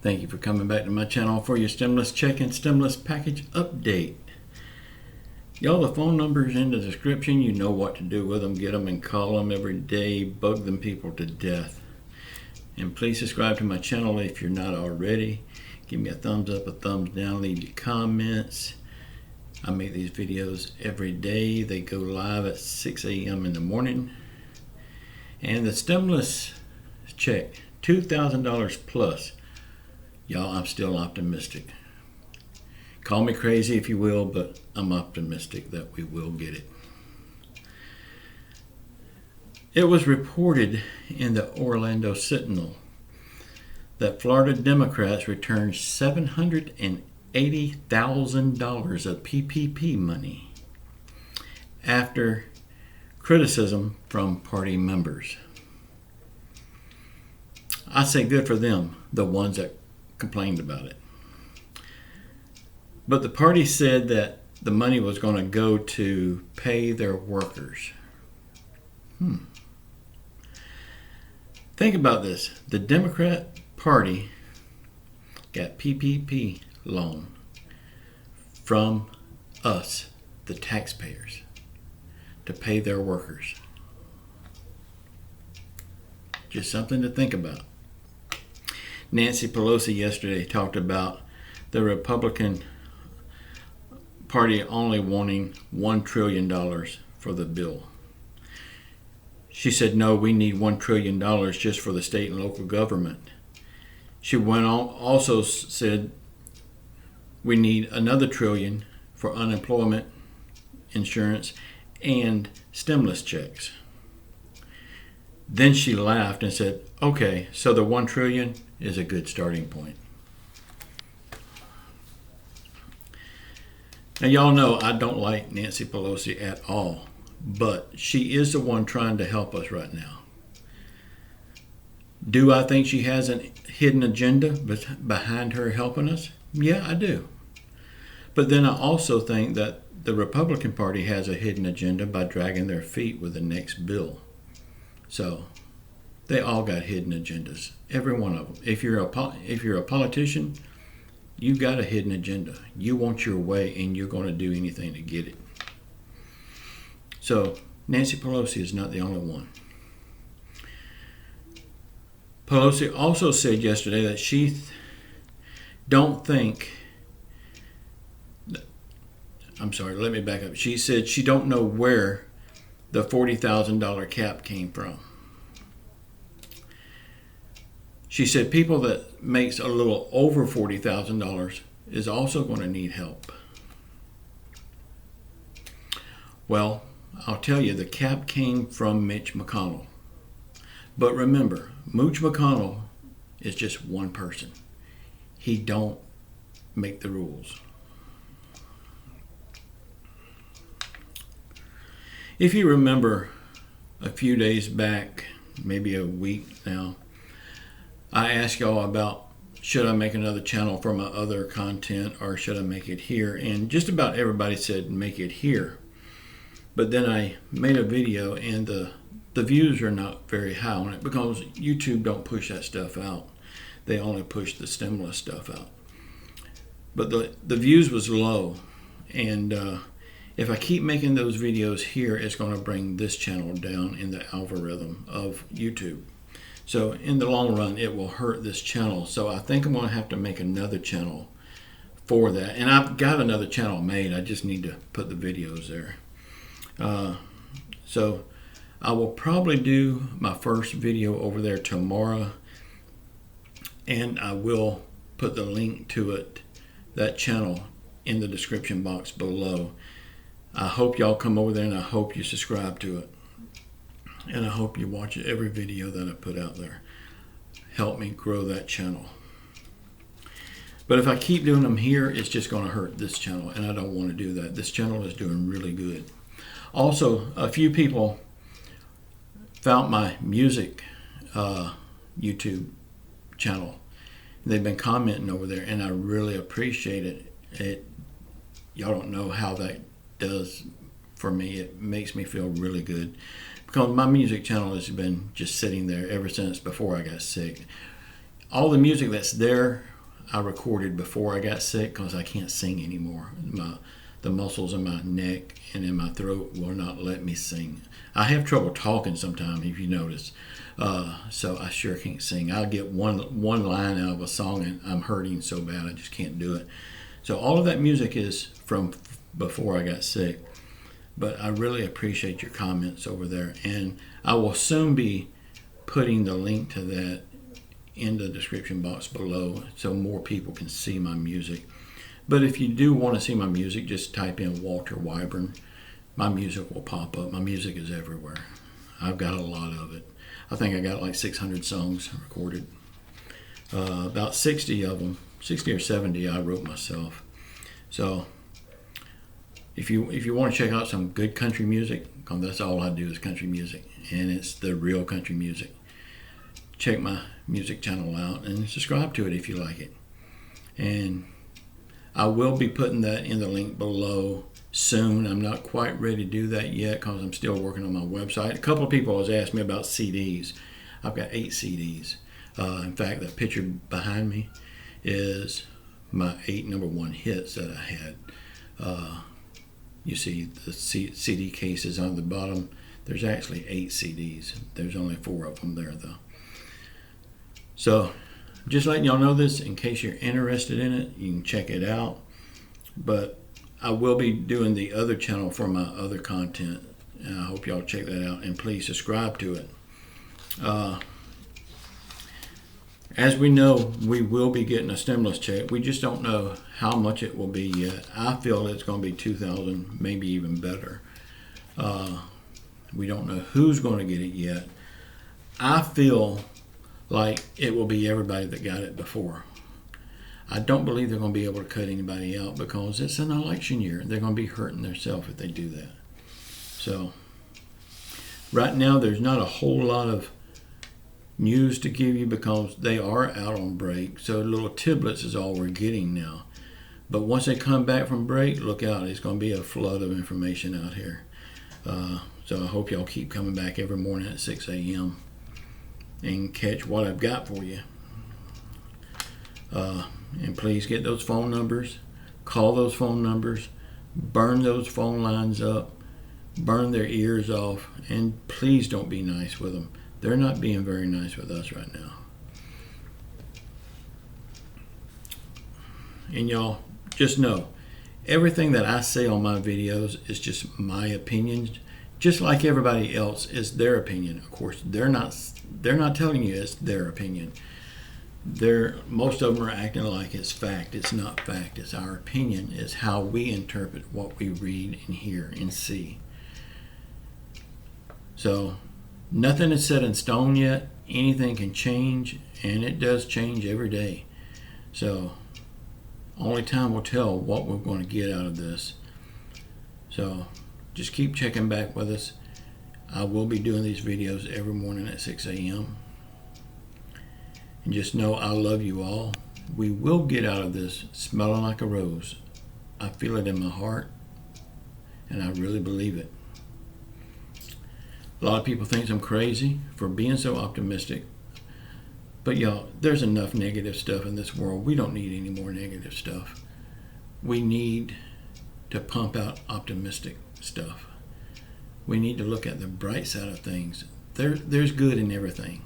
Thank you for coming back to my channel for your stimulus check and stimulus package update. Y'all, the phone number's in the description. You know what to do with them. Get them and call them every day. Bug them people to death. And please subscribe to my channel if you're not already. Give me a thumbs up, a thumbs down. Leave your comments. I make these videos every day. They go live at 6 a.m. in the morning. And the stimulus check, $2,000 plus. Y'all, I'm still optimistic. Call me crazy if you will, but I'm optimistic that we will get it. It was reported in the Orlando Sentinel that Florida Democrats returned $780,000 of PPP money after criticism from party members. I say good for them, the ones that complained about it. But the party said that the money was going to go to pay their workers. Think about this. The Democrat Party got PPP loan from us, the taxpayers, to pay their workers. Just something to think about. Nancy Pelosi yesterday talked about the Republican Party only wanting $1 trillion for the bill. She said, no, we need $1 trillion just for the state and local government. She went on, also said, we need another $1 trillion for unemployment insurance and stimulus checks. Then she laughed and said, okay, so the $1 trillion is a good starting point. Now, y'all know I don't like Nancy Pelosi at all, but she is the one trying to help us right now. Do I think she has a hidden agenda behind her helping us? Yeah, I do. But then I also think that the Republican Party has a hidden agenda by dragging their feet with the next bill. So they all got hidden agendas, every one of them. If you're a politician, you've got a hidden agenda. You want your way, and you're going to do anything to get it. So Nancy Pelosi is not the only one. Pelosi also said yesterday that she don't think. I'm sorry, let me back up. She said she don't know where the $40,000 cap came from. She said people that makes a little over $40,000 is also going to need help. Well, I'll tell you, the cap came from Mitch McConnell. But remember, Mitch McConnell is just one person. He don't make the rules. If you remember a few days back, maybe a week now, I asked y'all about should I make another channel for my other content or should I make it here? And just about everybody said make it here. But then I made a video and the views are not very high on it because YouTube don't push that stuff out. They only push the stimulus stuff out. But the views was low. And if I keep making those videos here, it's going to bring this channel down in the algorithm of YouTube. So in the long run, it will hurt this channel. So I think I'm going to have to make another channel for that. And I've got another channel made. I just need to put the videos there. So I will probably do my first video over there tomorrow. And I will put the link to it, that channel, in the description box below. I hope y'all come over there and I hope you subscribe to it. And I hope you watch every video that I put out there. Help me grow that channel. But if I keep doing them here, it's just going to hurt this channel. And I don't want to do that. This channel is doing really good. Also, a few people found my music YouTube channel. They've been commenting over there. And I really appreciate it. Y'all don't know how that does for me. It makes me feel really good. Because my music channel has been just sitting there ever since before I got sick. all the music that's there, I recorded before I got sick because I can't sing anymore. The muscles in my neck and in my throat will not let me sing. I have trouble talking sometimes, if you notice. So I sure can't sing. I'll get one line out of a song and I'm hurting so bad I just can't do it. So all of that music is from before I got sick. But I really appreciate your comments over there. And I will soon be putting the link to that in the description box below so more people can see my music. But if you do want to see my music, just type in Walter Weyburn. My music will pop up. My music is everywhere. I've got a lot of it. I think I got like 600 songs recorded. About 60 of them, 60 or 70 I wrote myself. So if you want to check out some good country music, because that's all I do is country music, and it's the real country music, check my music channel out and subscribe to it if you like it. And I will be putting that in the link below soon. I'm not quite ready to do that yet because I'm still working on my website. A couple of people has asked me about CDs. I've got 8 CDs. In fact, that picture behind me is my 8 #1 hits that I had. You see the CD cases on the bottom. There's actually 8 CDs. There's only 4 of them there though. So just letting y'all know this in case you're interested in it. You can check it out. But I will be doing the other channel for my other content. And I hope y'all check that out. And please subscribe to it. As we know, we will be getting a stimulus check. We just don't know how much it will be yet. I feel it's going to be $2,000, maybe even better. We don't know who's going to get it yet. I feel like it will be everybody that got it before. I don't believe they're going to be able to cut anybody out because it's an election year. They're going to be hurting themselves if they do that. So right now there's not a whole lot of news to give you because they are out on break. So little tidbits is all we're getting now. But once they come back from break, look out. It's going to be a flood of information out here. So I hope y'all keep coming back every morning at 6 a.m. and catch what I've got for you. And please get those phone numbers. Call those phone numbers. Burn those phone lines up. Burn their ears off. And please don't be nice with them. They're not being very nice with us right now. And y'all, just know, everything that I say on my videos is just my opinions. Just like everybody else is their opinion. Of course, they're not telling you it's their opinion. Most of them are acting like it's fact. It's not fact. It's our opinion. It's how we interpret what we read and hear and see. So nothing is set in stone yet. Anything can change, and it does change every day. So only time will tell what we're going to get out of this. So just keep checking back with us. I will be doing these videos every morning at 6 a.m. And just know I love you all. We will get out of this smelling like a rose. I feel it in my heart, and I really believe it. A lot of people think I'm crazy for being so optimistic. But y'all, there's enough negative stuff in this world. We don't need any more negative stuff. We need to pump out optimistic stuff. We need to look at the bright side of things. There's good in everything.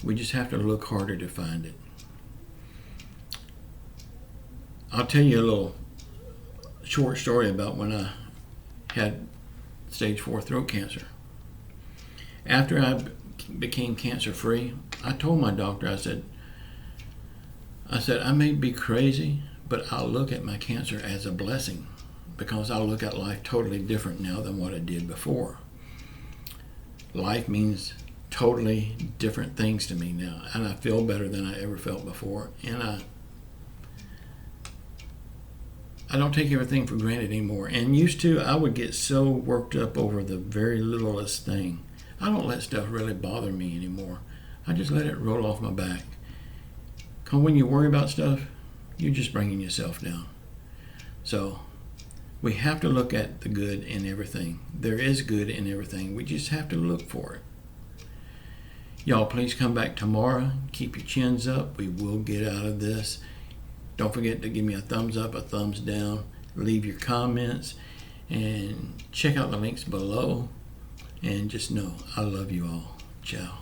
We just have to look harder to find it. I'll tell you a little short story about when I had stage 4 throat cancer. After I became cancer free, I told my doctor, I said, I may be crazy, but I'll look at my cancer as a blessing because I'll look at life totally different now than what I did before. Life means totally different things to me now, and I feel better than I ever felt before, and I don't take everything for granted anymore. And used to, I would get so worked up over the very littlest thing. I don't let stuff really bother me anymore. I just let it roll off my back. Because when you worry about stuff, you're just bringing yourself down. So we have to look at the good in everything. There is good in everything. We just have to look for it. Y'all, please come back tomorrow. Keep your chins up. We will get out of this. Don't forget to give me a thumbs up, a thumbs down. Leave your comments and check out the links below. And just know I love you all. Ciao.